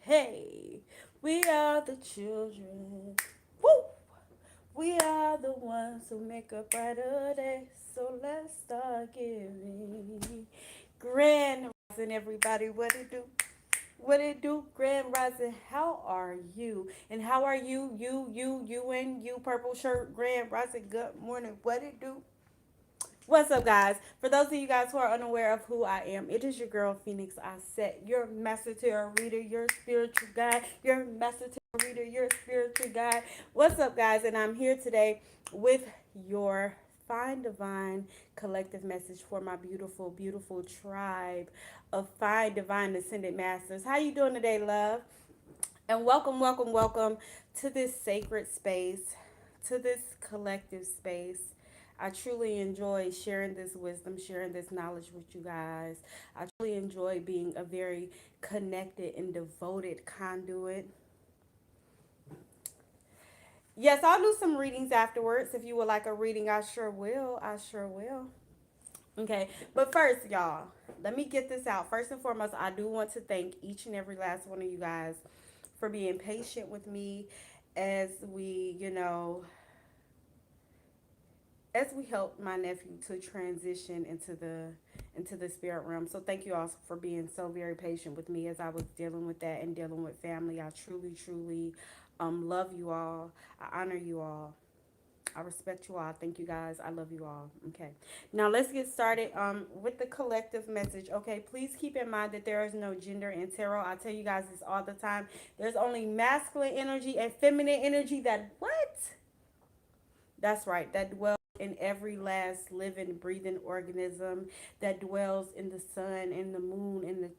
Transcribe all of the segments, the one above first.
Hey, we are the children. Woo! We are the ones who make a brighter day. So let's start giving. Grand Rising, everybody. What it do? What it do? Grand Rising. How are you? And how are you? You, and you, purple shirt. Grand Rising. Good morning. What it do? What's up, guys? For those of you guys who are unaware of who I am, it is your girl Phoenix. I set your master tarot reader, your spiritual guide, your master tarot reader, your spiritual guide. What's up, guys? And I'm here today with your fine divine collective message for my beautiful, beautiful tribe of fine divine ascended masters. How you doing today, love? And welcome, welcome, welcome to this sacred space, to this collective space. I truly enjoy sharing this wisdom, sharing this knowledge with you guys. I truly enjoy being a very connected and devoted conduit. Yes, I'll do some readings afterwards. If you would like a reading, I sure will. I sure will. Okay, but first, y'all, let me get this out. First and foremost, I do want to thank each and every last one of you guys for being patient with me as we help my nephew to transition into the spirit realm. So thank you all for being so very patient with me as I was dealing with that and dealing with family. I truly, truly love you all. I honor you all. I respect you all. Thank you guys. I love you all. Okay. Now let's get started with the collective message. Okay. Please keep in mind that there is no gender in tarot. I tell you guys this all the time. There's only masculine energy and feminine energy that what? That's right. That dwells in every last living, breathing organism that dwells in the sun, in the moon,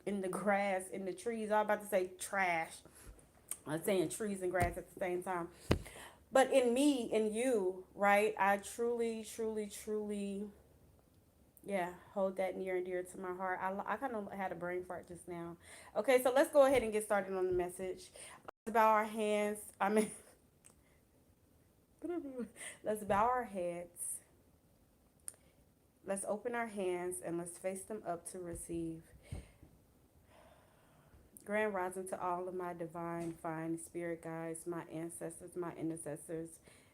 in the grass, in the trees. I'm about to say trash. I'm saying trees and grass at the same time. But in me, in you, right? I truly, truly, truly, yeah, hold that near and dear to my heart. I kind of had a brain fart just now. Okay, so let's go ahead and get started on the message. Let's bow our hands. Let's bow our heads. Let's open our hands and let's face them up to receive. Grand rising to all of my divine, fine spirit guides, my ancestors, my intercessors,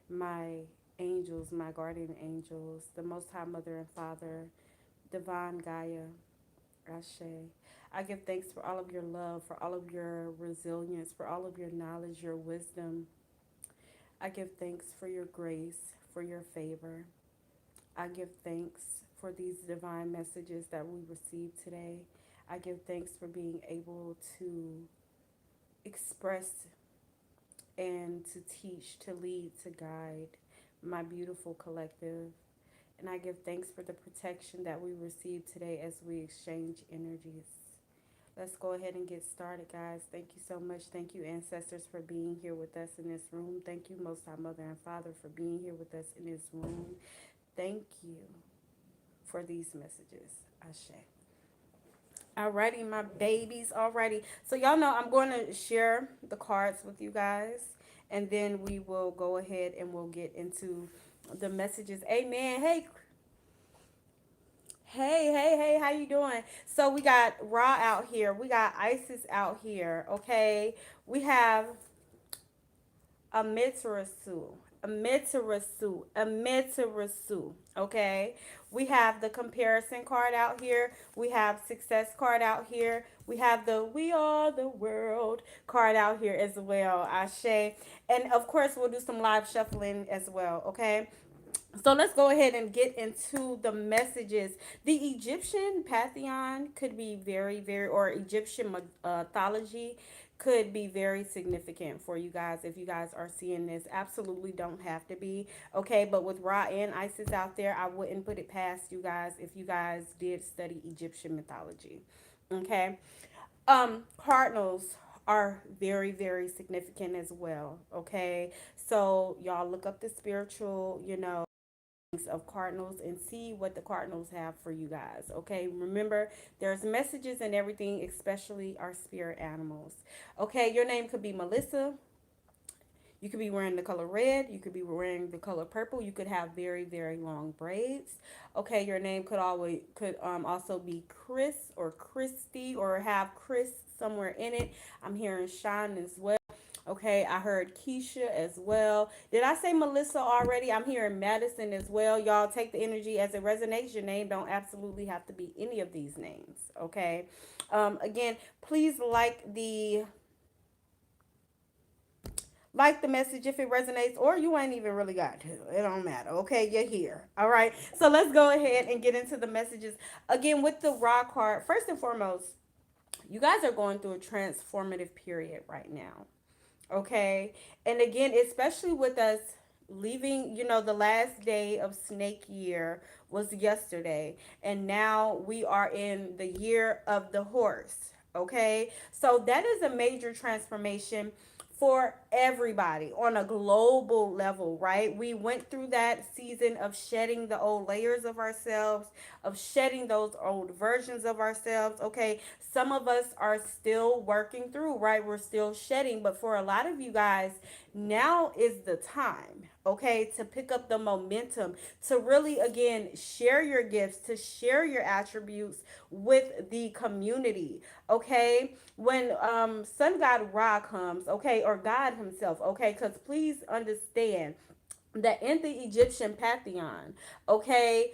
my angels, my guardian angels, the Most High Mother and Father, Divine Gaia, Ashe. I give thanks for all of your love, for all of your resilience, for all of your knowledge, your wisdom. I give thanks for your grace, for your favor. I give thanks for these divine messages that we receive today. I give thanks for being able to express and to teach, to lead, to guide my beautiful collective. And I give thanks for the protection that we receive today as we exchange energies. Let's go ahead and get started, guys. Thank you so much. Thank you, ancestors, for being here with us in this room. Thank you, Most High Mother and Father, for being here with us in this room. Thank you for these messages. Ashe. Alrighty, my babies. Alrighty. So y'all know I'm going to share the cards with you guys, and then we will go ahead and we'll get into the messages. Amen. Hey, how you doing? So we got Ra out here. We got Isis out here. Okay. We have Amiterasu. Amiterasu. Okay. We have the comparison card out here. We have success card out here. We have the we are the world card out here as well. Ashe. And of course, we'll do some live shuffling as well. Okay. So let's go ahead and get into the messages. The Egyptian pantheon could be very, very, or Egyptian mythology could be very significant for you guys if you guys are seeing this. Absolutely don't have to be. Okay, but with Ra and Isis out there, I wouldn't put it past you guys if you guys did study Egyptian mythology. Okay. Cardinals are very, very significant as well. Okay. So y'all look up the spiritual, of cardinals and see what the cardinals have for you guys. Okay, remember there's messages and everything, especially our spirit animals. Okay, your name could be Melissa, You could be wearing the color red. You could be wearing the color purple. You could have very, very long braids. Okay, your name could also be Chris or Christy or have Chris somewhere in it. I'm hearing Sean as well. Okay, I heard Keisha as well. Did I say Melissa already? I'm hearing Madison as well. Y'all take the energy as it resonates. Your name don't absolutely have to be any of these names. Okay. Again, please like the message if it resonates, or you ain't even really got to. It don't matter. Okay, you're here. All right. So let's go ahead and get into the messages. Again, with the Ra card, first and foremost, you guys are going through a transformative period right now. Okay. And again, especially with us leaving, the last day of snake year was yesterday, and now we are in the year of the horse. Okay. So that is a major transformation for everybody on a global level, right? We went through that season of shedding the old layers of ourselves, of shedding those old versions of ourselves. Okay, some of us are still working through, right? We're still shedding, but for a lot of you guys, now is the time, okay, to pick up the momentum, to really, again, share your gifts, to share your attributes with the community, okay? When sun god Ra comes, okay, or God himself, okay, because please understand that in the Egyptian pantheon, okay,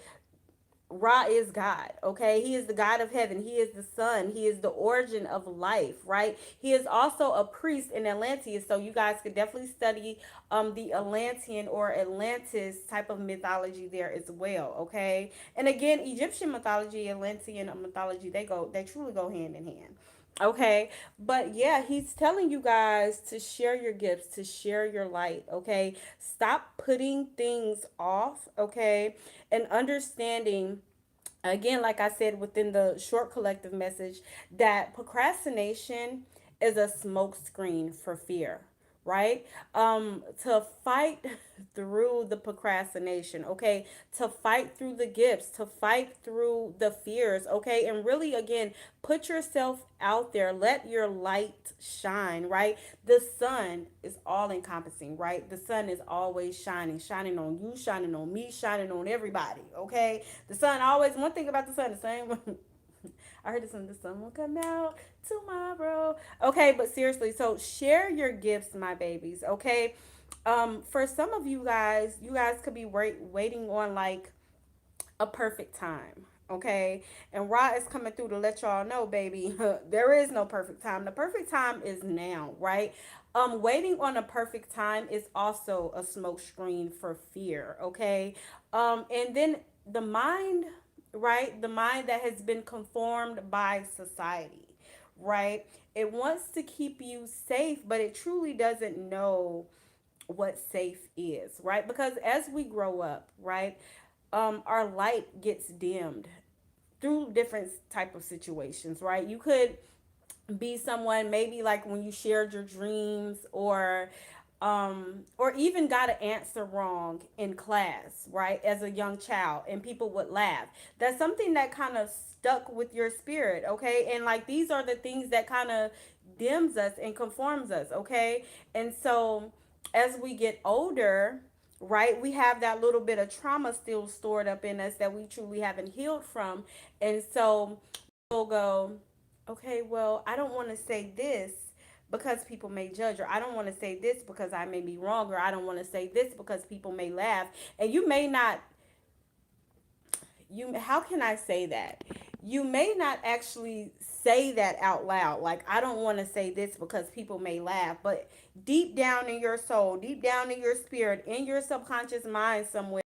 Ra is God, okay? He is the God of heaven. He is the sun. He is the origin of life, right? He is also a priest in Atlantis. So you guys could definitely study the Atlantean or Atlantis type of mythology there as well, okay? And again, Egyptian mythology, Atlantean mythology, they truly go hand in hand. Okay, but yeah, he's telling you guys to share your gifts, to share your light. Okay, stop putting things off. Okay, and understanding, again, like I said within the short collective message, that procrastination is a smokescreen for fear, right? To fight through the procrastination, okay, to fight through the gifts, to fight through the fears, okay, and really, again, put yourself out there, let your light shine, right? The sun is all encompassing, right? The sun is always shining on you, shining on me, shining on everybody, okay? The sun always, one thing about the sun, the same. I heard the sun will come out tomorrow. Okay, but seriously, so share your gifts, my babies, okay? For some of you guys could be waiting on like a perfect time. Okay, and Ra is coming through to let y'all know, baby, there is no perfect time. The perfect time is now, right? Waiting on a perfect time is also a smoke screen for fear. Okay, and then the mind, right? The mind that has been conformed by society, right? It wants to keep you safe, but it truly doesn't know what safe is, right? Because as we grow up, right, our light gets dimmed through different type of situations, right? You could be someone maybe like when you shared your dreams, or even got an answer wrong in class, right, as a young child, and people would laugh. That's something that kind of stuck with your spirit, okay? And like these are the things that kind of dims us and conforms us, okay? And so as we get older, right, we have that little bit of trauma still stored up in us that we truly haven't healed from. And so we'll go, okay, well, I don't want to say this because people may judge, or I don't want to say this because I may be wrong, or I don't want to say this because people may laugh. And you may not, you how can I say that? You may not actually say that out loud. Like, I don't want to say this because people may laugh, but deep down in your soul, deep down in your spirit, in your subconscious mind somewhere,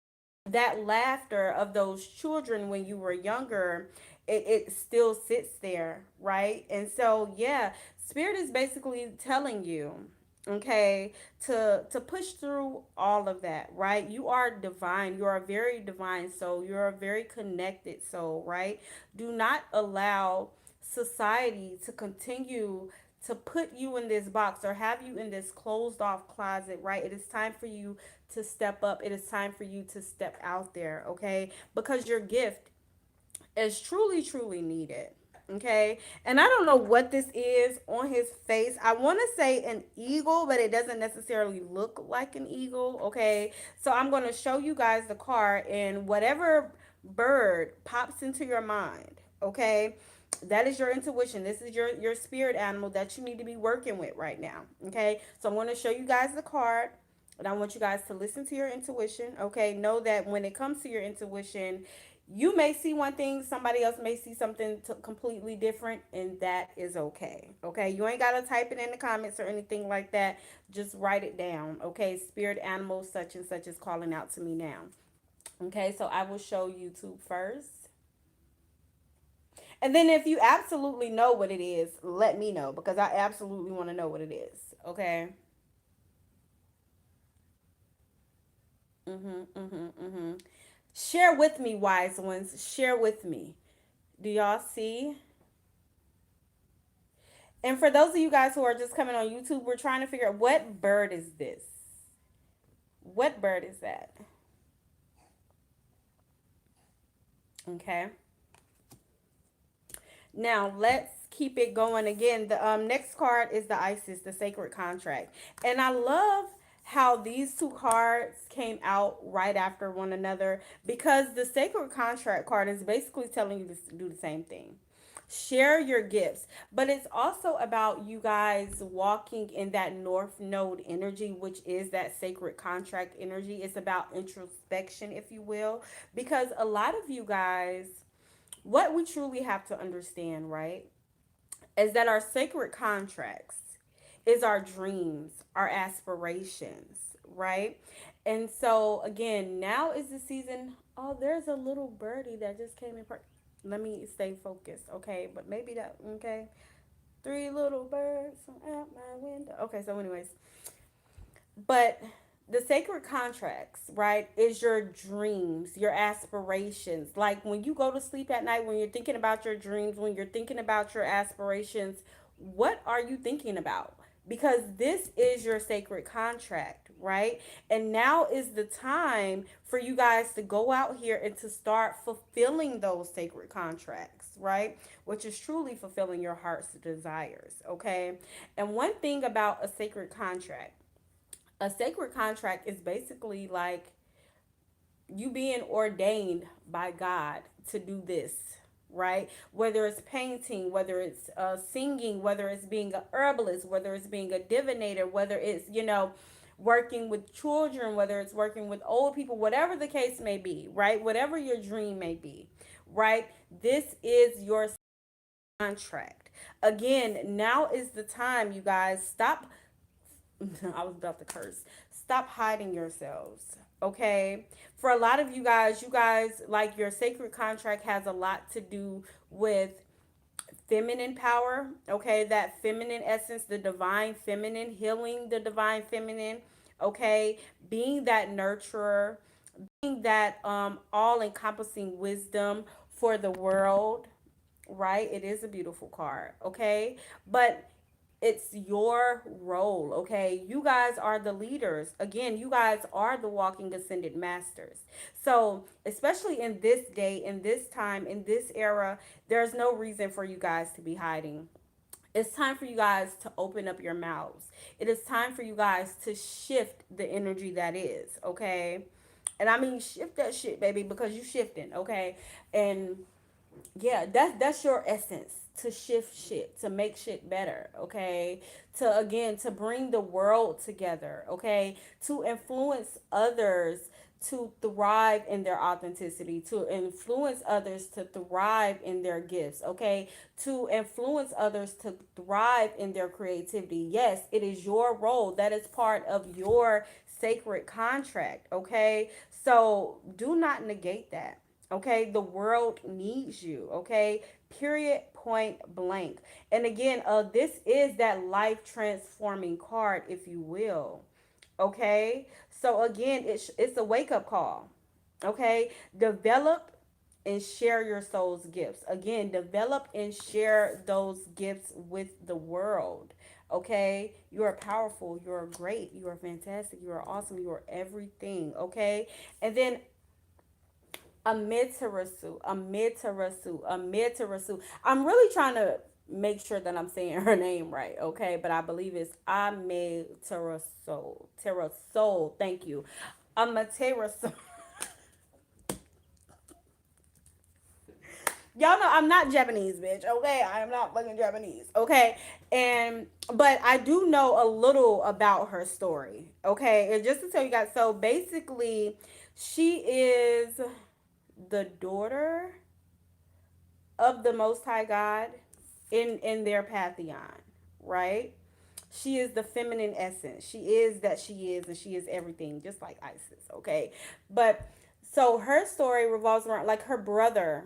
that laughter of those children when you were younger, it still sits there, right? And so yeah, spirit is basically telling you, okay, to push through all of that, right? You are divine. You are a very divine soul. You're a very connected soul, right? Do not allow society to continue to put you in this box or have you in this closed off closet, right? It is time for you to step up. It is time for you to step out there, okay? Because your gift is truly, truly needed. Okay. And I don't know what this is on his face. I want to say an eagle, but it doesn't necessarily look like an eagle. Okay. So I'm going to show you guys the card, and whatever bird pops into your mind. Okay. That is your intuition. This is your spirit animal that you need to be working with right now. Okay. So I'm going to show you guys the card. And I want you guys to listen to your intuition. Okay. Know that when it comes to your intuition, you may see one thing, somebody else may see something completely different, and that is okay. Okay, you ain't got to type it in the comments or anything like that. Just write it down. Okay, spirit animal such and such is calling out to me now. Okay, so I will show YouTube first. And then if you absolutely know what it is, let me know, because I absolutely want to know what it is. Okay. Share with me, wise ones. Share with me. Do y'all see? And for those of you guys who are just coming on YouTube, we're trying to figure out what bird is this? What bird is that? Okay. Now let's keep it going again. The next card is the Isis, the sacred contract. And I love how these two cards came out right after one another, because the sacred contract card is basically telling you to do the same thing. Share your gifts, but it's also about you guys walking in that north node energy, which is that sacred contract energy. It's about introspection, if you will, because a lot of you guys, what we truly have to understand, right, is that our sacred contracts is our dreams, our aspirations, right? And so again, now is the season. Oh, there's a little birdie that just came in. Let me stay focused, okay? But maybe that, okay? Three little birds out my window. Okay, so anyways, but the sacred contracts, right, is your dreams, your aspirations. Like when you go to sleep at night, when you're thinking about your dreams, when you're thinking about your aspirations, what are you thinking about? Because this is your sacred contract, right? And now is the time for you guys to go out here and to start fulfilling those sacred contracts, right? Which is truly fulfilling your heart's desires, okay? And one thing about a sacred contract, a sacred contract is basically like you being ordained by God to do this, right? Whether it's painting, whether it's singing, whether it's being a herbalist, whether it's being a divinator, whether it's, working with children, whether it's working with old people, whatever the case may be, right? Whatever your dream may be, right? This is your contract. Again, now is the time, you guys. Stop. I was about to curse. Stop hiding yourselves. Okay. For a lot of you guys, like, your sacred contract has a lot to do with feminine power. Okay. That feminine essence, the divine feminine, healing the divine feminine. Okay. Being that nurturer, being that all encompassing wisdom for the world. Right. It is a beautiful card. Okay. But it's your role, okay? You guys are the leaders. Again, you guys are the walking ascended masters. So, especially in this day, in this time, in this era, there's no reason for you guys to be hiding. It's time for you guys to open up your mouths. It is time for you guys to shift the energy that is, okay? And I mean, shift that shit, baby, because you shifting, okay? And yeah, that's your essence, to shift shit, to make shit better, okay? To, again, to bring the world together, okay? To influence others to thrive in their authenticity, to influence others to thrive in their gifts, okay? To influence others to thrive in their creativity. Yes, it is your role. That is part of your sacred contract, okay? So do not negate that. Okay, the world needs you. Okay, period, point blank. And again, this is that life transforming card, if you will. Okay, so again, it's a wake up call. Okay, develop and share your soul's gifts. Again, develop and share those gifts with the world. Okay, you are powerful, you are great, you are fantastic, you are awesome, you are everything. Okay, and then Amiterasu, Amiterasu, Amiterasu. I'm really trying to make sure that I'm saying her name right, okay? But I believe it's Amiterasu. Terasol. Thank you. Amaterasu. Y'all know I'm not Japanese, bitch. Okay, I am not fucking Japanese. Okay, and but I do know a little about her story. Okay, and just to tell you guys, so basically, she is the daughter of the Most High God in their pantheon, right? She is the feminine essence. She is that she is, and she is everything, just like Isis. Okay, but so her story revolves around like her brother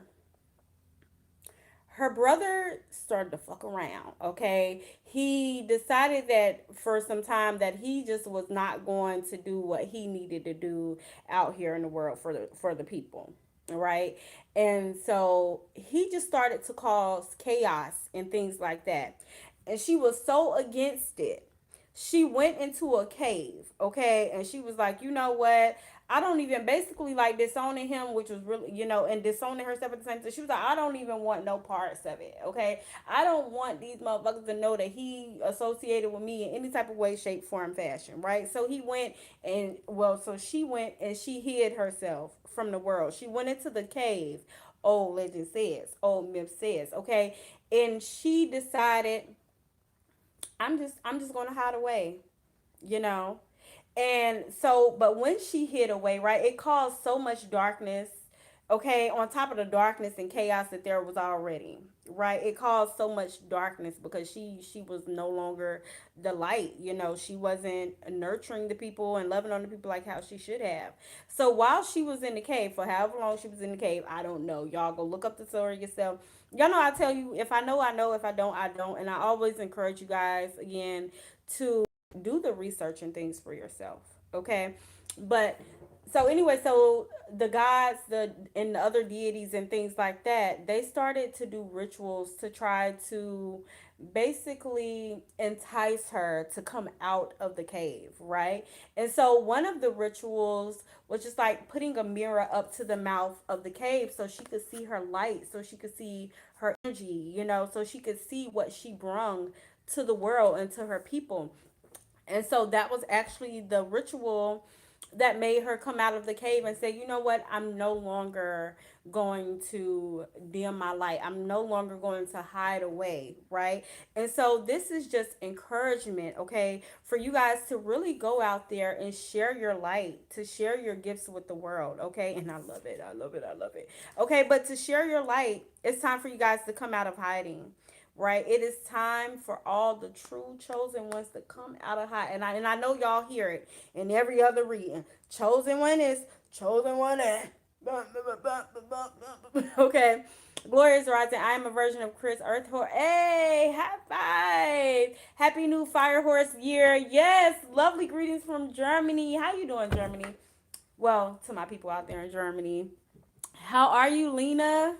started to fuck around. Okay, he decided that for some time that he just was not going to do what he needed to do out here in the world for the people, right? And so he just started to cause chaos and things like that, and she was so against it. She went into a cave, okay, and she was like, you know what, I don't even basically like disowning him, which was really, and disowning herself at the same time. She was like, I don't even want no parts of it. Okay. I don't want these motherfuckers to know that he associated with me in any type of way, shape, form, fashion. Right. So he went so she went and she hid herself from the world. She went into the cave. Old legend says, old myth says, okay. And she decided, I'm just gonna hide away, you know. And so, but when she hid away, right, it caused so much darkness, okay, on top of the darkness and chaos that there was already, right? It caused so much darkness because she was no longer the light, she wasn't nurturing the people and loving on the people like how she should have. So while she was in the cave, for however long she was in the cave, I don't know. Y'all go look up the story yourself. Y'all know I tell you, if I know, I know. If I don't, I don't. And I always encourage you guys again to do the research and things for yourself. Okay. But so anyway, so the gods, the and the other deities and things like that, they started to do rituals to try to basically entice her to come out of the cave, right? And so one of the rituals was just like putting a mirror up to the mouth of the cave so she could see her light, so she could see her energy, so she could see what she brung to the world and to her people. And so that was actually the ritual that made her come out of the cave and say, you know what, I'm no longer going to dim my light. I'm no longer going to hide away, right? And so this is just encouragement, okay, for you guys to really go out there and share your light, to share your gifts with the world, okay? And I love it. I love it. I love it. Okay, but to share your light, it's time for you guys to come out of hiding, right? It is time for all the true chosen ones to come out of high. And I know y'all hear it in every other reading. Chosen one is chosen one is. Okay. Glorious rising. I am a version of Chris Earth Horse. Hey, high five. Happy new Fire Horse year. Yes. Lovely greetings from Germany. How you doing, Germany? Well, to my people out there in Germany. How are you, Lena?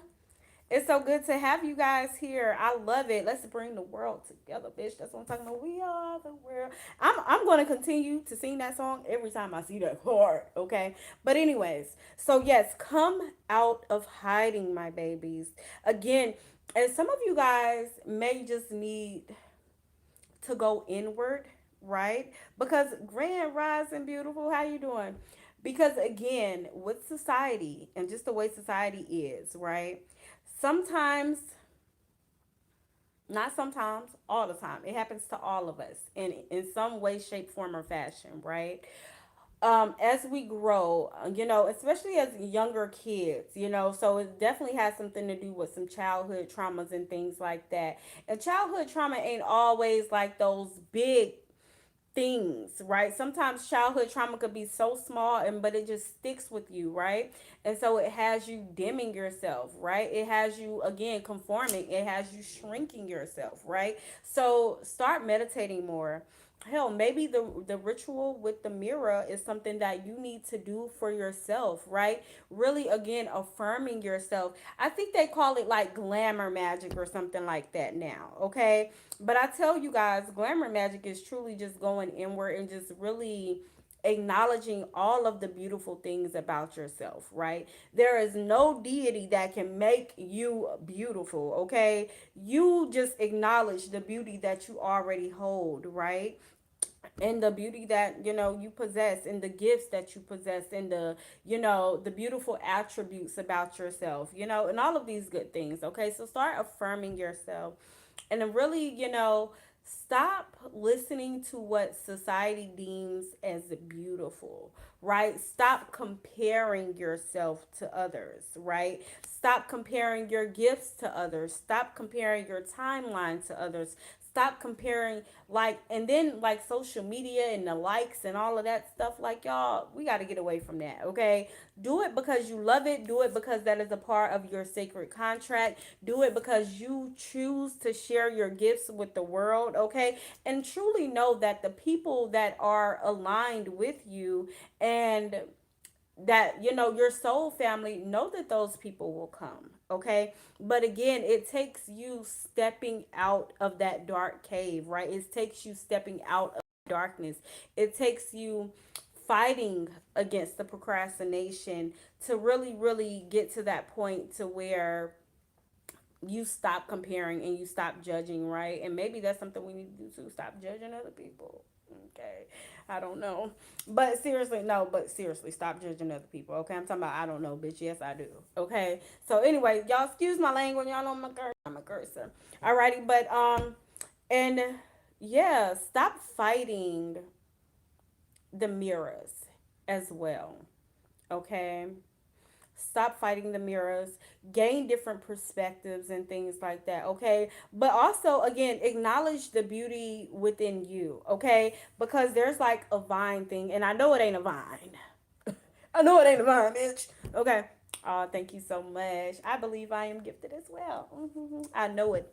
It's so good to have you guys here. I love it. Let's bring the world together, bitch. That's what I'm talking about. We are the world. I'm going to continue to sing that song every time I see that card, okay? But anyways, so yes, come out of hiding, my babies. Again, and some of you guys may just need to go inward, right? Because grand rising beautiful, how you doing? Because again, with society and just the way society is, right? Sometimes, not sometimes, all the time. It happens to all of us in some way, shape, form, or fashion, right? As we grow, especially as younger kids, so it definitely has something to do with some childhood traumas and things like that. And childhood trauma ain't always like those big things, right? Sometimes childhood trauma could be so small and but it just sticks with you, right? And so it has you dimming yourself, right? It has you again conforming, it has you shrinking yourself, right? So start meditating more. Hell, maybe the ritual with the mirror is something that you need to do for yourself, right? Really again affirming yourself. I think they call it like glamour magic or something like that now, okay? But I tell you guys, glamour magic is truly just going inward and just really acknowledging all of the beautiful things about yourself, right? There is no deity that can make you beautiful, okay? You just acknowledge the beauty that you already hold, right? And the beauty that you possess, and the gifts that you possess, and the beautiful attributes about yourself, and all of these good things. Okay, so start affirming yourself, and then really, stop listening to what society deems as beautiful, right? Stop comparing yourself to others, right? Stop comparing your gifts to others. Stop comparing your timeline to others. Stop comparing, like, and then like social media and the likes and all of that stuff. Like, y'all, we got to get away from that, okay? Do it because you love it. Do it because that is a part of your sacred contract. Do it because you choose to share your gifts with the world, okay? And truly know that the people that are aligned with you, and that your soul family, know that those people will come, okay? But again, it takes you stepping out of that dark cave, right? It takes you stepping out of darkness. It takes you fighting against the procrastination to really, really get to that point to where you stop comparing and you stop judging, right? And maybe that's something we need to do too. Stop judging other people. Okay. I don't know. But seriously, no, but seriously, stop judging other people. Okay. I'm talking about I don't know, bitch. Yes, I do. Okay. So anyway, y'all excuse my language. Y'all know I'm a cursor. Alrighty, but and yeah, stop fighting the mirrors as well. Okay. Stop fighting the mirrors, gain different perspectives and things like that, okay? But also, again, acknowledge the beauty within you, okay? Because there's like a vine thing, and I know it ain't a vine. I know it ain't a vine, bitch. Okay. Oh, thank you so much. I believe I am gifted as well. I know it.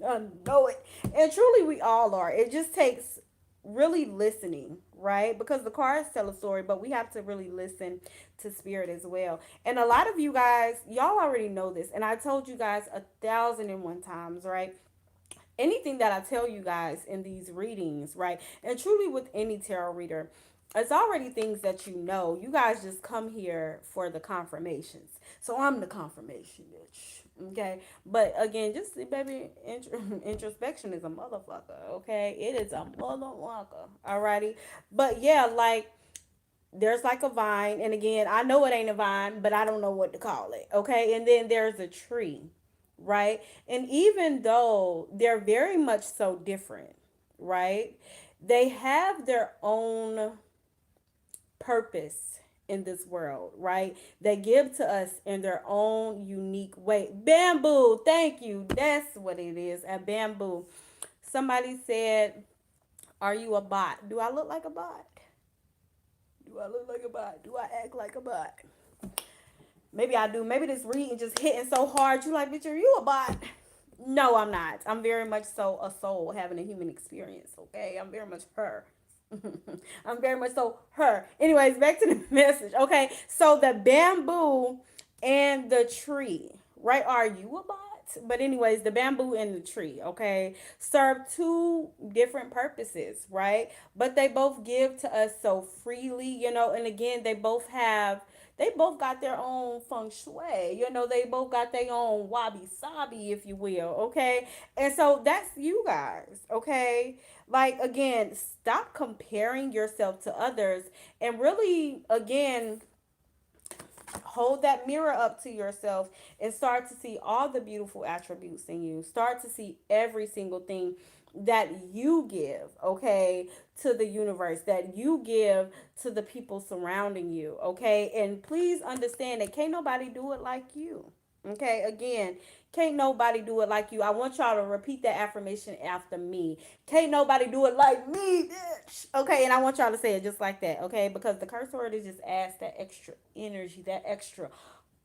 I know it. And truly, we all are. It just takes really listening, right? Because the cards tell a story, but we have to really listen to spirit as well. And a lot of you guys, y'all already know this. And I told you guys 1,001 times, right? Anything that I tell you guys in these readings, right? And truly with any tarot reader, it's already things that you know. You guys just come here for the confirmations. So I'm the confirmation, bitch. Okay. But again, just baby, introspection is a motherfucker. Okay. It is a motherfucker. Alrighty. But yeah, like, there's like a vine, and again, I know it ain't a vine, but I don't know what to call it, okay? And then there's a tree, right? And even though they're very much so different, right, they have their own purpose in this world, right? They give to us in their own unique way. Bamboo, thank you. That's what it is, a bamboo. Somebody said, are you a bot? Do I look like a bot? Do I look like a bot? Do I act like a bot? Maybe I do. Maybe this reading just hitting so hard. You like, bitch, are you a bot? No, I'm not. I'm very much so a soul having a human experience. Okay, I'm very much her. I'm very much so her. Anyways, back to the message. Okay, so the bamboo and the tree, right? Are you a bot? But anyways, the bamboo and the tree, okay, serve two different purposes, right? But they both give to us so freely, and again, they both got their own feng shui, they both got their own wabi sabi, if you will, okay? And so that's you guys, okay? Like, again, stop comparing yourself to others, and really, again, hold that mirror up to yourself and start to see all the beautiful attributes in you. Start to see every single thing that you give, okay, to the universe, that you give to the people surrounding you, okay? And please understand that can't nobody do it like you. Okay, again, can't nobody do it like you. I want y'all to repeat that affirmation after me. Can't nobody do it like me, bitch. Okay, and I want y'all to say it just like that, okay? Because the curse word is just adds that extra energy, that extra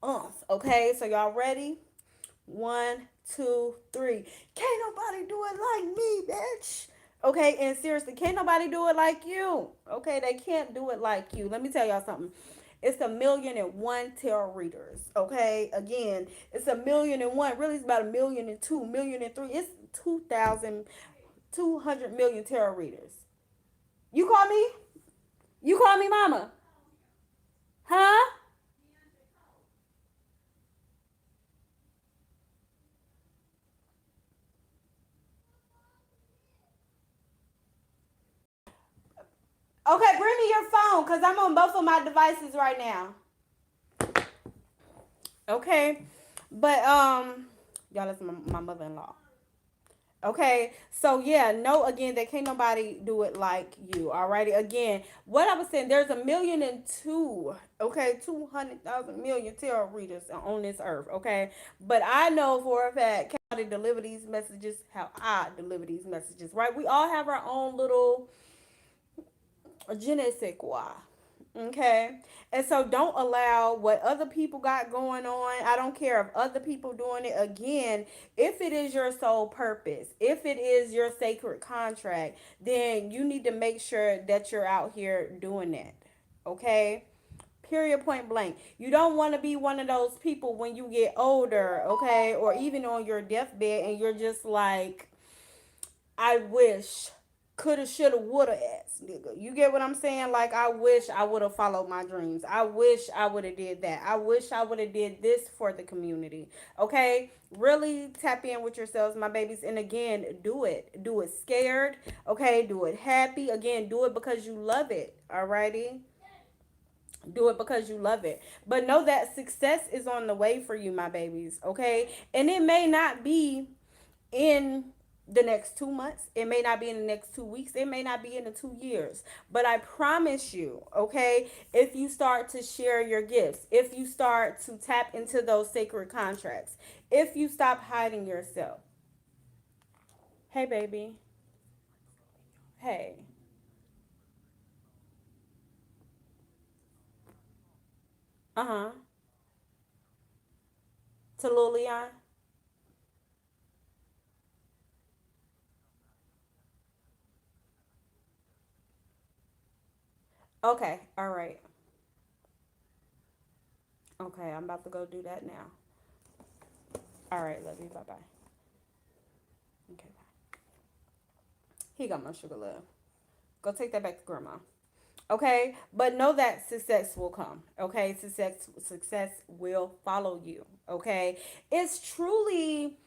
umph. Okay, so y'all ready? One, two, three. Can't nobody do it like me, bitch. Okay, and seriously, can't nobody do it like you. Okay, they can't do it like you. Let me tell y'all something. It's 1,000,001 tarot readers. Okay, again, it's 1,000,001. Really, it's about 1,000,002, 1,000,003. It's 2,200,000,000 tarot readers. You call me? You call me mama. Huh? Okay, bring me your phone because I'm on both of my devices right now. Okay. But y'all that's my mother in law. Okay, so yeah, no, again, that can't nobody do it like you. Alrighty, again, what I was saying, there's a million and two, okay, 200,000 million tarot readers on this earth, okay, but I know for a fact how to deliver these messages, how I deliver these messages, right? We all have our own little je ne sais quoi. Okay. And so don't allow what other people got going on. I don't care if other people doing it again. If it is your sole purpose, if it is your sacred contract, then you need to make sure that you're out here doing that. Okay? Period, point blank. You don't want to be one of those people when you get older, okay? Or even on your deathbed and you're just like, I wish, coulda, shoulda, woulda ass nigga. You get what I'm saying? Like I wish I would have followed my dreams. I wish I would have did that. I wish I would have did this for the community. Okay? Really tap in with yourselves, my babies. And again, do it. Do it scared. Okay? Do it happy. Again, do it because you love it. Alrighty? Do it because you love it. But know that success is on the way for you, my babies. Okay? And it may not be in the next 2 months. It may not be in the next 2 weeks. It may not be in the 2 years. But I promise you, okay, if you start to share your gifts, if you start to tap into those sacred contracts, if you stop hiding yourself. Hey, baby. Hey. Uh huh. To Lil Leon. Okay. All right. Okay. I'm about to go do that now. All right. Love you. Bye bye. Okay. Bye. He got my sugar love. Go take that back to grandma. Okay, but know that success will come. Okay, success will follow you. Okay, it's truly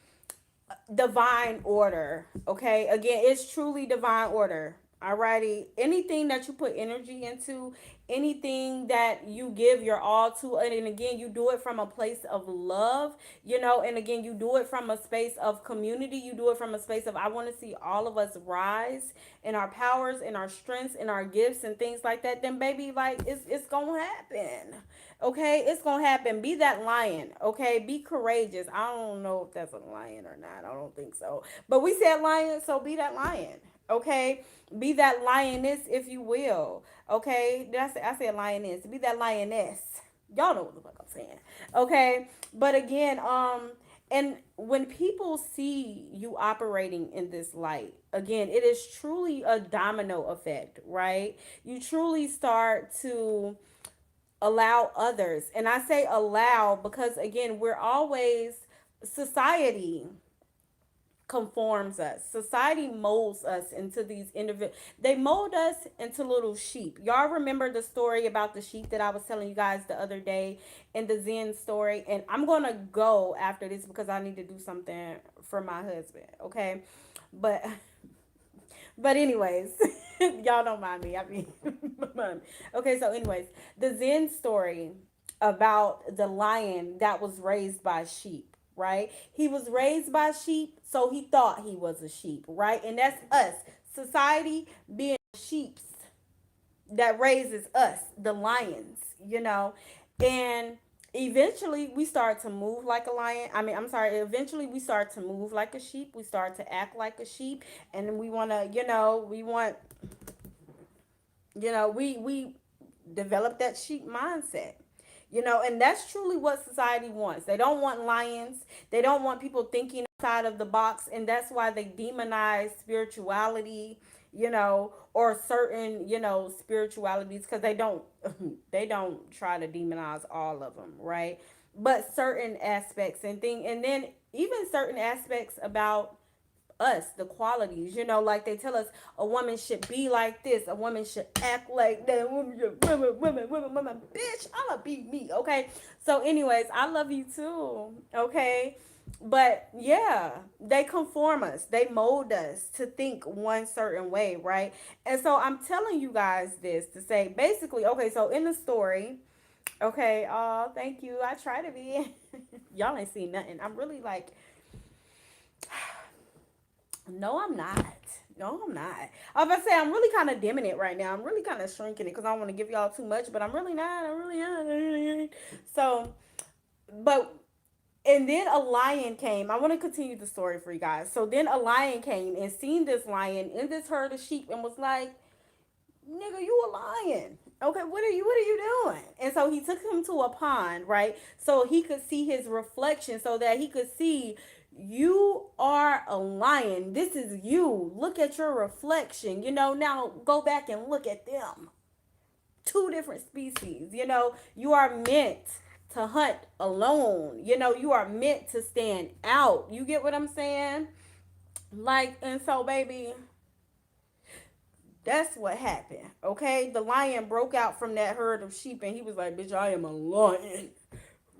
divine order. Okay, again, it's truly divine order. Alrighty, anything that you put energy into, anything that you give your all to, and again, you do it from a place of love, and again, you do it from a space of community. You do it from a space of, I want to see all of us rise in our powers, in our strengths, in our gifts, and things like that. Then, baby, like, it's gonna happen. Okay, it's gonna happen. Be that lion. Okay, be courageous. I don't know if that's a lion or not. I don't think so. But we said lion, so be that lion. Okay, be that lioness, if you will. Okay, did I said lioness? Be that lioness. Y'all know what the fuck I'm saying. Okay, but again, and when people see you operating in this light, again, it is truly a domino effect, right? You truly start to allow others. And I say allow because, again, we're always, society conforms us. Society molds us into these individuals. They mold us into little sheep. Y'all remember the story about the sheep that I was telling you guys the other day in the Zen story? And I'm going to go after this because I need to do something for my husband, okay? But but anyways, y'all don't mind me. I mean, okay. So, anyways, the Zen story about the lion that was raised by sheep. Right? He was raised by sheep, so he thought he was a sheep. Right? And that's us, society being sheep's that raises us, the lions. And eventually we start to move like a lion. I mean, I'm sorry, eventually we start to move like a sheep. We start to act like a sheep, and then we want to, we want, we develop that sheep mindset. And that's truly what society wants. They don't want lions. They don't want people thinking outside of the box, and that's why they demonize spirituality, or certain, spiritualities, because they don't they don't try to demonize all of them, right? But certain aspects and then even certain aspects about us, the qualities, like they tell us a woman should be like this, a woman should act like that, women should, women, bitch, I'ma be me, okay? So anyways, I love you too, okay? But yeah, they conform us, they mold us to think one certain way, right? And so I'm telling you guys this to say basically, okay, so in the story, okay, oh, thank you, I try to be. Y'all ain't seen nothing. I'm really like, no, I'm not. No, I'm not. I was about to say, I'm really kind of dimming it right now. I'm really kind of shrinking it because I don't want to give y'all too much, but I'm really not. I'm really not. So, but, and then a lion came. I want to continue the story for you guys. So then a lion came and seen this lion in this herd of sheep and was like, nigga, you a lion. Okay, what are you doing? And so he took him to a pond, right? So he could see his reflection, so that he could see, you are a lion. This is you. Look at your reflection. Now go back and look at them. Two different species. You are meant to hunt alone. You are meant to stand out. You get what I'm saying? Like, and so baby, that's what happened. Okay, the lion broke out from that herd of sheep, and he was like, "Bitch, I am a lion."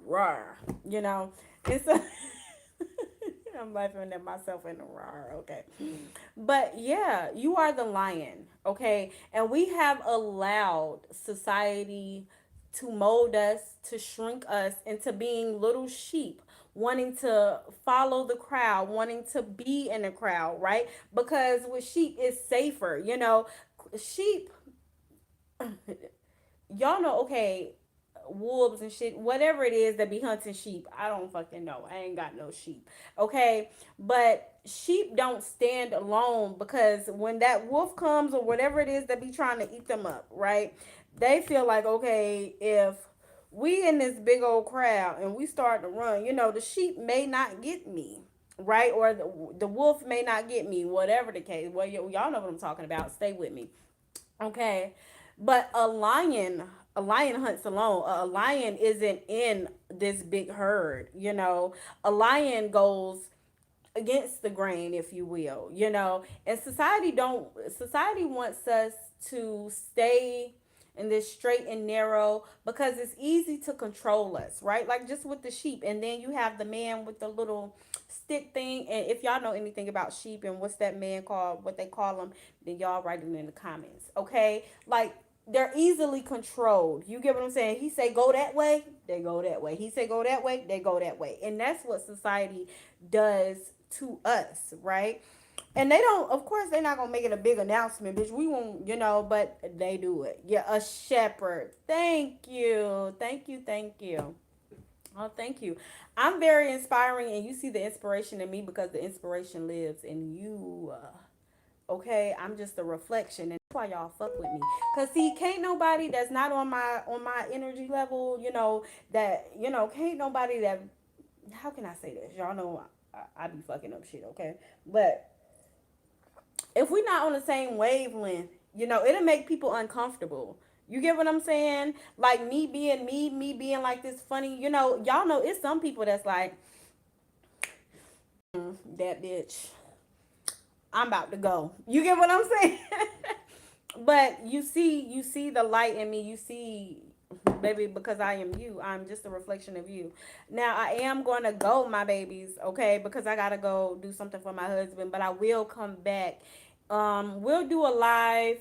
Rawr. And so I'm laughing at myself in the rawr. Okay, but yeah, you are the lion. Okay, and we have allowed society to mold us, to shrink us into being little sheep, wanting to follow the crowd, wanting to be in the crowd, right? Because with sheep, it's safer. Sheep, y'all know, okay, wolves and shit, whatever it is that be hunting sheep. I don't fucking know. I ain't got no sheep. Okay. But sheep don't stand alone, because when that wolf comes or whatever it is that be trying to eat them up, right? They feel like, okay, if we in this big old crowd and we start to run, the sheep may not get me. Right? Or the wolf may not get me, whatever the case. Well, y'all know what I'm talking about. Stay with me. Okay. But a lion hunts alone. A lion isn't in this big herd. A lion goes against the grain, if you will. And society wants us to stay in this straight and narrow, because it's easy to control us, right? Like just with the sheep. And then you have the man with the little stick thing. And if y'all know anything about sheep and what's that man called, what they call them, then y'all write it in the comments, okay? Like, they're easily controlled. You get what I'm saying? He say go that way, they go that way. He say go that way, they go that way. And that's what society does to us, right? And they don't, of course, they're not gonna make it a big announcement, bitch. We won't, but they do it. Yeah, a shepherd. Thank you, thank you, thank you. Oh, thank you. I'm very inspiring, and you see the inspiration in me because the inspiration lives in you. Okay, I'm just a reflection, and that's why y'all fuck with me. Cause see, can't nobody that's not on my energy level, can't nobody that. How can I say this? Y'all know I be fucking up shit. Okay, but if we're not on the same wavelength, it'll make people uncomfortable. You get what I'm saying? Like me being me being like this funny, y'all know it's some people that's like, that bitch, I'm about to go. You get what I'm saying? But you see the light in me. You see, baby, because I am you. I'm just a reflection of you. Now I am going to go, my babies, okay? Because I got to go do something for my husband, but I will come back. We'll do a live,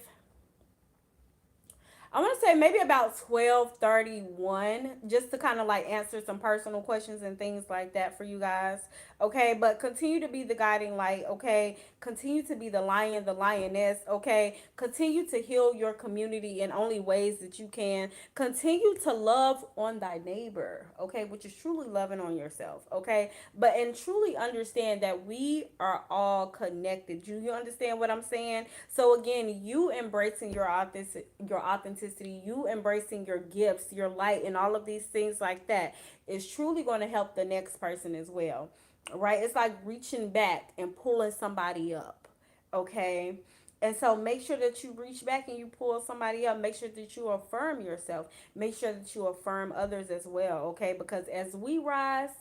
I want to say maybe about 12:31, just to kind of like answer some personal questions and things like that for you guys. Okay, but continue to be the guiding light. Okay, continue to be the lion, the lioness. Okay, continue to heal your community in only ways that you can. Continue to love on thy neighbor. Okay, which is truly loving on yourself. Okay, but and truly understand that we are all connected. You understand what I'm saying? So again, you embracing your authenticity, you embracing your gifts, your light, and all of these things like that is truly going to help the next person as well. Right? It's like reaching back and pulling somebody up. Okay? And so make sure that you reach back and you pull somebody up. Make sure that you affirm yourself. Make sure that you affirm others as well. Okay? Because as we rise,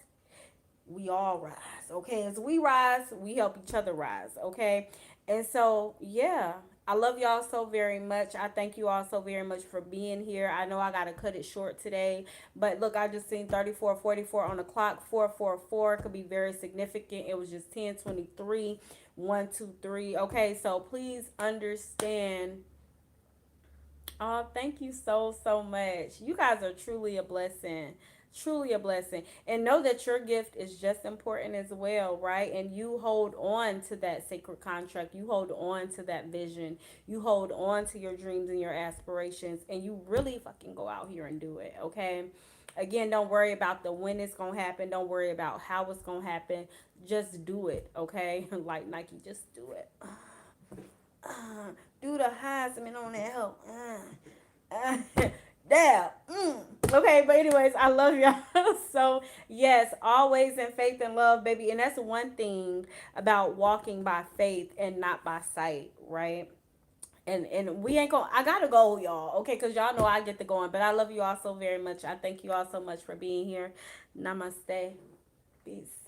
we all rise, okay? As we rise, we help each other rise, okay? And so, yeah, I love y'all so very much. I thank you all so very much for being here. I know I got to cut it short today, but look, I just seen 34:44 on the clock. 444 could be very significant. It was just 10:23, 123. Okay, so please understand. Oh, thank you so, so much. You guys are truly a blessing. Truly a blessing. And know that your gift is just important as well, right? And you hold on to that sacred contract. You hold on to that vision. You hold on to your dreams and your aspirations. And you really fucking go out here and do it, okay? Again, don't worry about the when it's going to happen. Don't worry about how it's going to happen. Just do it, okay? Like Nike, just do it. Do the Heisman on that hoe. Damn. Okay, but anyways, I love y'all. So yes, always in faith and love, baby. And that's one thing about walking by faith and not by sight, right? And we ain't gonna. I gotta go, y'all. Okay, cause y'all know I get to going. But I love you all so very much. I thank you all so much for being here. Namaste. Peace.